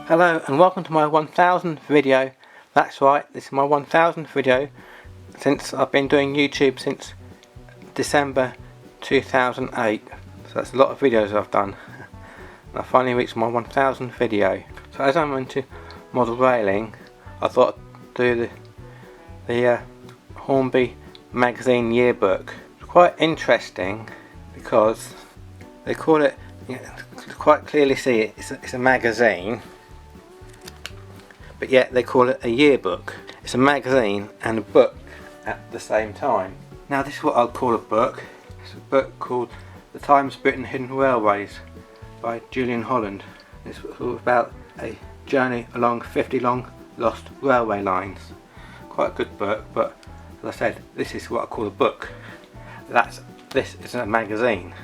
Hello and welcome to my 1000th video. That's right, this is my 1000th video since I've been doing YouTube since December 2008. So that's a lot of videos I've done. And I finally reached my 1000th video. So as I'm into model railing, I thought I'd do the Hornby Magazine Yearbook. It's quite interesting because they call it, you quite clearly see it, it's a magazine. But yet they call it a yearbook. It's a magazine and a book at the same time. Now this is what I'll call a book. It's a book called The Times Britain Hidden Railways by Julian Holland. It's about a journey along 50 long lost railway lines. Quite a good book, but as I said, this is what I call a book. This is a magazine,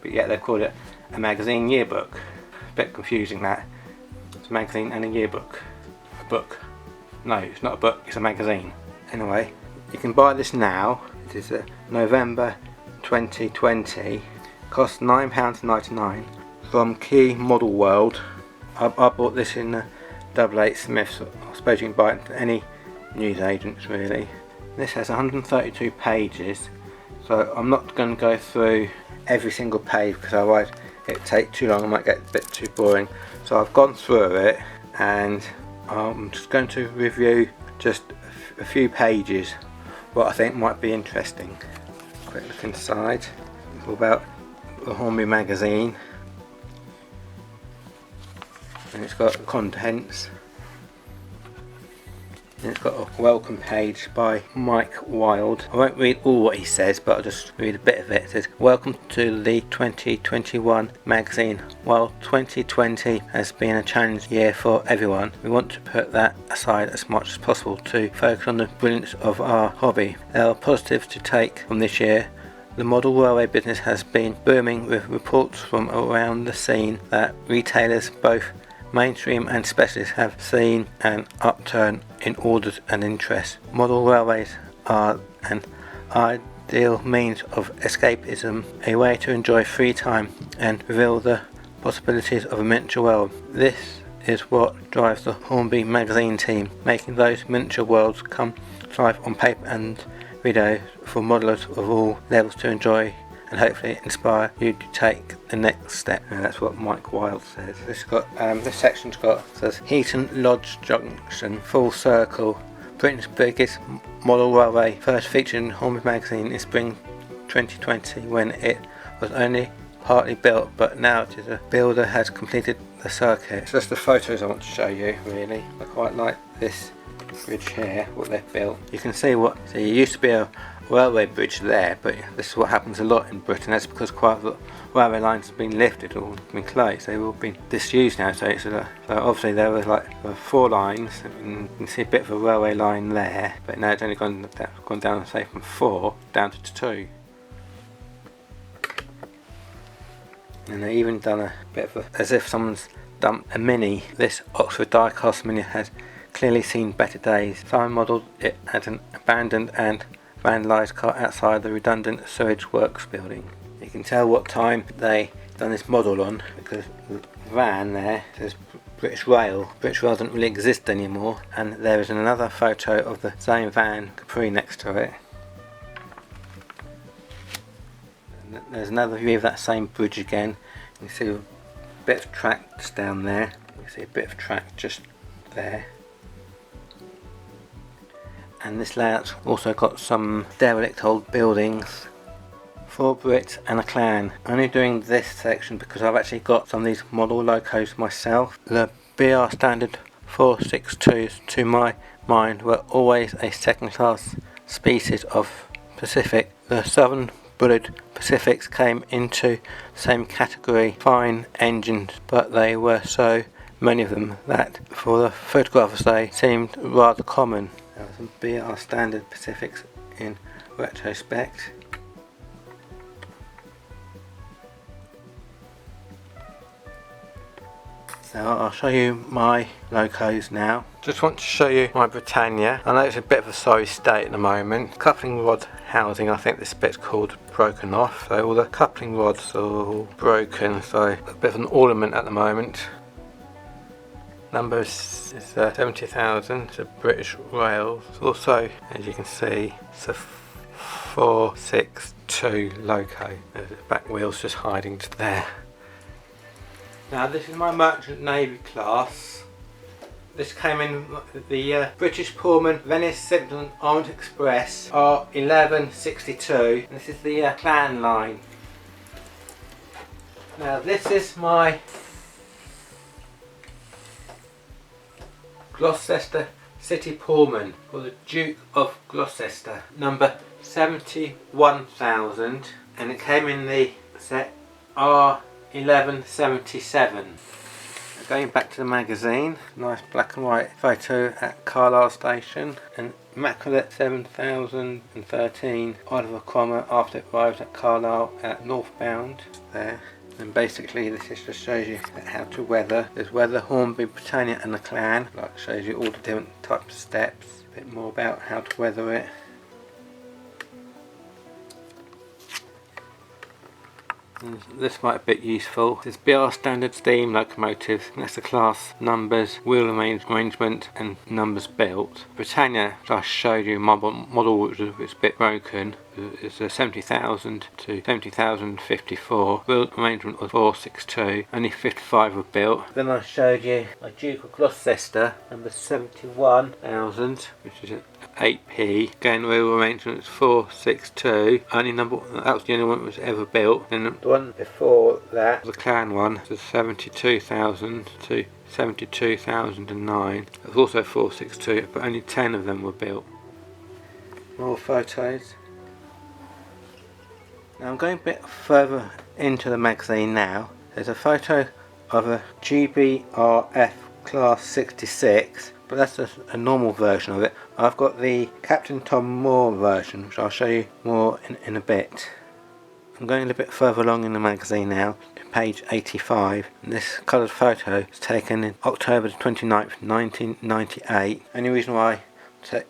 but yet they call it a magazine yearbook. A bit confusing that. It's a magazine and a yearbook. Book. No, it's not a book, it's a magazine. Anyway, you can buy this now. It is November 2020. Costs £9.99 from Key Model World. I bought this in Double-8 Smiths. I suppose you can buy it at any newsagents really. This has 132 pages, so I'm not going to go through every single page because otherwise it'd take too long. I might get a bit too boring. So I've gone through it and I'm just going to review just a few pages, what I think might be interesting. Quick look inside. It's all about the Hornby magazine, and it's got the contents. And it's got a welcome page by Mike Wilde. I won't read all what he says, but I'll just read a bit of it. It says, "Welcome to the 2021 magazine. While 2020 has been a challenging year for everyone, we want to put that aside as much as possible to focus on the brilliance of our hobby. There are positives to take from this year. The model railway business has been booming with reports from around the scene that retailers, both mainstream and specialists, have seen an upturn in orders and interest. Model railways are an ideal means of escapism, a way to enjoy free time and reveal the possibilities of a miniature world. This is what drives the Hornby magazine team, making those miniature worlds come to life on paper and video for modelers of all levels to enjoy and hopefully inspire you to take the next step." And that's what Mike Wilde says. This section's says Heaton Lodge Junction, full circle, Britain's biggest model railway, first featured in Hornby magazine in spring 2020 when it was only partly built, but now it is a builder has completed the circuit. So that's the photos I want to show you really. I quite like this bridge here, what they've built. You can see so it used to be a railway bridge there, but this is what happens a lot in Britain. That's because quite a lot of railway lines have been lifted or been closed. They've all been disused now, so obviously there were 4 lines, and you can see a bit of a railway line there, but now it's only gone down, say, from 4 down to 2. And they even done a bit of as if someone's dumped a mini. This Oxford die-cast mini has clearly seen better days. Someone modelled it as an abandoned and vandalised car outside the redundant sewage works building. You can tell what time they done this model on because the van there says British Rail. British Rail doesn't really exist anymore, and there is another photo of the same van Capri next to it. And there's another view of that same bridge again. You can see a bit of track just down there. You can see a bit of track just there. And this layout's also got some derelict old buildings, 4 Brits and a clan. I'm only doing this section because I've actually got some of these model locos myself. The BR Standard 462s, to my mind, were always a second-class species of Pacific. The Southern Bullied Pacifics came into the same category, fine engines, but they were so many of them that for the photographers they seemed rather common. There are some BR Standard Pacifics in retrospect. So I'll show you my locos now. Just want to show you my Britannia. I know it's a bit of a sorry state at the moment. Coupling rod housing, I think this bit's called, broken off. So all the coupling rods are all broken, so a bit of an ornament at the moment. number is 70,000. It's a British Rails. Also, as you can see, it's a 462 loco. The back wheel's just hiding to there. Now this is my Merchant Navy class. This came in the British Pullman Venice Central Orient Express R1162. And this is the clan line. Now this is my Gloucester City Pullman for the Duke of Gloucester, number 71,000, and it came in the set R1177. Going back to the magazine, nice black and white photo at Carlisle Station, and Immaculate 7013 Oliver Cromwell after it arrives at Carlisle at northbound there. And basically this just shows you how to weather. There's weather, Hornby, Britannia and the clan. Like shows you all the different types of steps. A bit more about how to weather it. And this might be a bit useful. This is BR standard steam locomotive. That's the class, numbers, wheel arrangement and numbers built. Britannia, which I showed you, model which is a bit broken. It's a 70,000 to 70,054. Wheel arrangement was 462. Only 55 were built. Then I showed you my Duke of Gloucester, number 71,000, which is 8p. Again, wheel arrangement was 462. That was the only one that was ever built. Then the one before that, the clan one, was 72,000 to 72,009. It was also 462, but only 10 of them were built. More photos. Now I'm going a bit further into the magazine now. There's a photo of a GBRF Class 66, but that's a normal version of it. I've got the Captain Tom Moore version, which I'll show you more in a bit. I'm going a bit further along in the magazine now to page 85, and this coloured photo was taken in October the 29th 1998. Only reason why I'm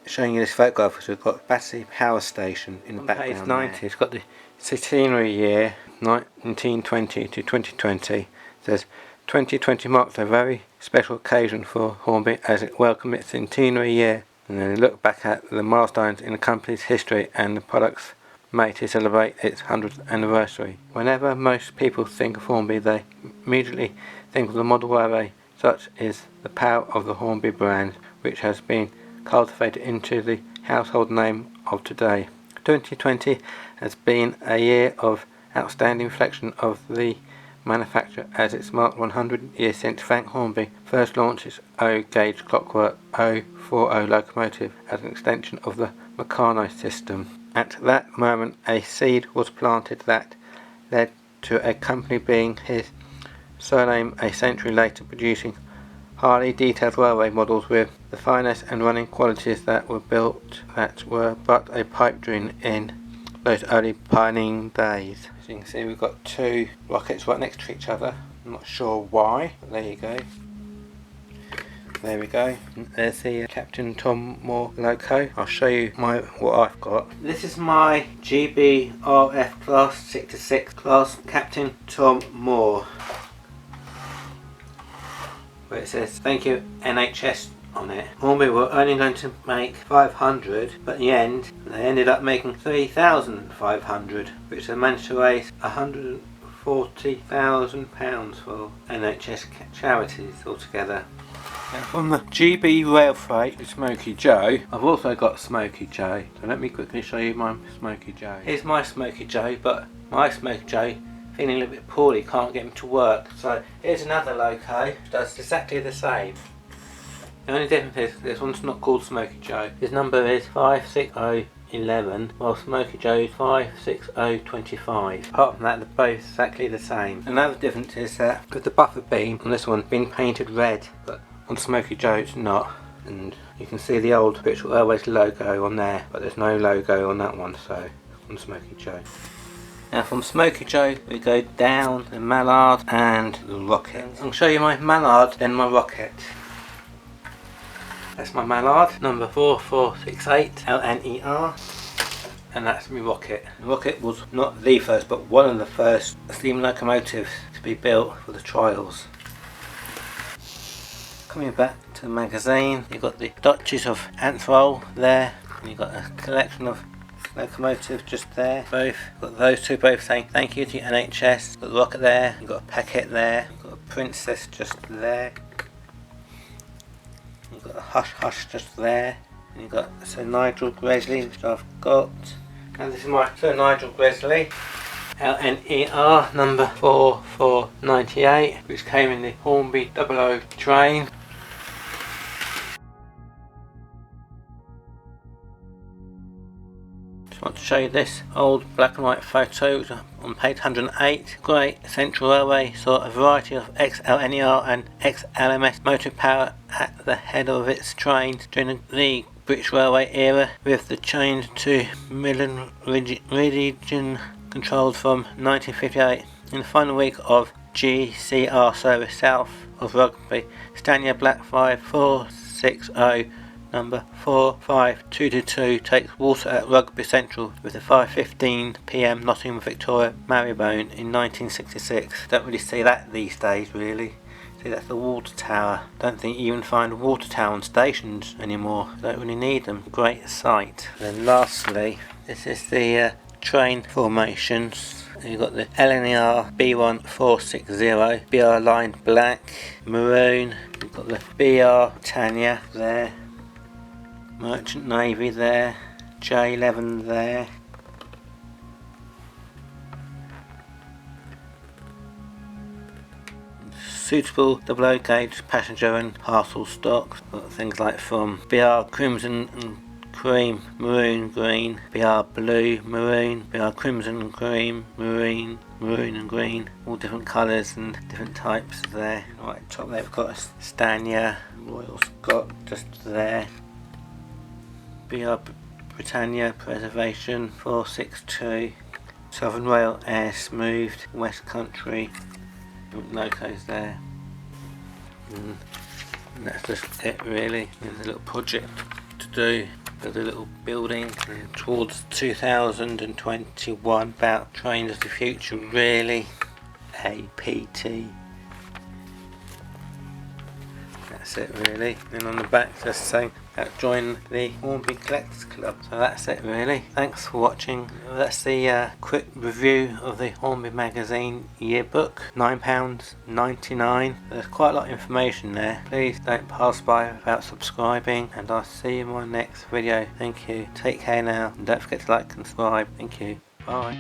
showing you this photograph is we've got Battersea Power Station in the background. Page 90, it's got the centenary year 1920 to 2020. It says 2020 marks a very special occasion for Hornby as it welcomes its centenary year. And then look back at the milestones in the company's history and the products made to celebrate its 100th anniversary. Whenever most people think of Hornby, they immediately think of the model railway. Such is the power of the Hornby brand, which has been cultivated into the household name of today. 2020 has been a year of outstanding reflection of the manufacturer, as it's marked 100 years since Frank Hornby first launched its O-gauge clockwork 040 locomotive as an extension of the Meccano system. At that moment a seed was planted that led to a company being his surname a century later, producing highly detailed railway models with the finesse and running qualities that were built that were but a pipe dream in those early pioneering days. As you can see, we've got two rockets right next to each other. I'm not sure why, but there you go. There we go. There's the Captain Tom Moore loco. I'll show you what I've got. This is my GBRF Class 66 class Captain Tom Moore, where it says thank you NHS on it. Hornby were only going to make 500, but in the end they ended up making 3,500, which they managed to raise £140,000 for NHS charities altogether. Now from the GB Rail Freight with Smokey Joe, I've also got Smokey Joe, so let me quickly show you my Smokey Joe. Here's my Smokey Joe, but my Smokey Joe feeling a little bit poorly, can't get him to work. So here's another loco which does exactly the same. The only difference is this one's not called Smokey Joe. His number is 56011, while Smokey Joe is 56025. Apart from that, they're both exactly the same. Another difference is that with the buffer beam on this one been painted red, but on Smokey Joe it's not. And you can see the old British Airways logo on there, but there's no logo on that one, so on Smokey Joe. Now from Smokey Joe we go down the Mallard and the Rocket. I'll show you my Mallard, then my Rocket. That's my Mallard, number 4468 LNER, and that's my Rocket. The Rocket was not the first, but one of the first steam locomotives to be built for the trials. Coming back to the magazine, you've got the Duchess of Atholl there, and you've got a collection of Locomotives just there. Both got those two both saying thank you to NHS. Got the rocket there, you've got a packet there, you've got a princess just there, you've got a hush hush just there, and you've got Sir Nigel Gresley, which I've got. And this is my Sir Nigel Gresley LNER number 4498, which came in the Hornby 00 train. Just want to show you this old black and white photo on page 108. Great Central Railway saw a variety of ex-LNER and ex-LMS motive power at the head of its trains during the British Railway era, with the change to Midland region controlled from 1958. In the final week of GCR service south of Rugby, Stania Black 5460 number 45222 takes water at Rugby Central with the 5:15 PM Nottingham Victoria Marylebone in 1966. Don't really see that these days, really. See, that's the water tower. Don't think you even find water tower on stations anymore. Don't really need them. Great sight. And then lastly, this is the train formations. You've got the LNER B1460, BR line black, maroon. You've got the BR Britannia there, Merchant Navy there, J11 there. Suitable double O gauge passenger and parcel stock. Got things like from BR Crimson and Cream, Maroon Green, BR Blue, Maroon, BR Crimson Cream, Maroon, Maroon and Green. All different colours and different types there. Right top there we've got a Stania, Royal Scot just there. BR Britannia Preservation 462. Southern Rail Air Smoothed, West Country. Locos there, and that's just it really. There's a little project to do, build a little building towards 2021 about trains of the future, really. APT. That's it really. And on the back just saying join the Hornby Collectors Club. So that's it really. Thanks for watching. That's the quick review of the Hornby Magazine Yearbook. £9.99. There's quite a lot of information there. Please don't pass by without subscribing, and I'll see you in my next video. Thank you. Take care now, and don't forget to like and subscribe. Thank you. Bye.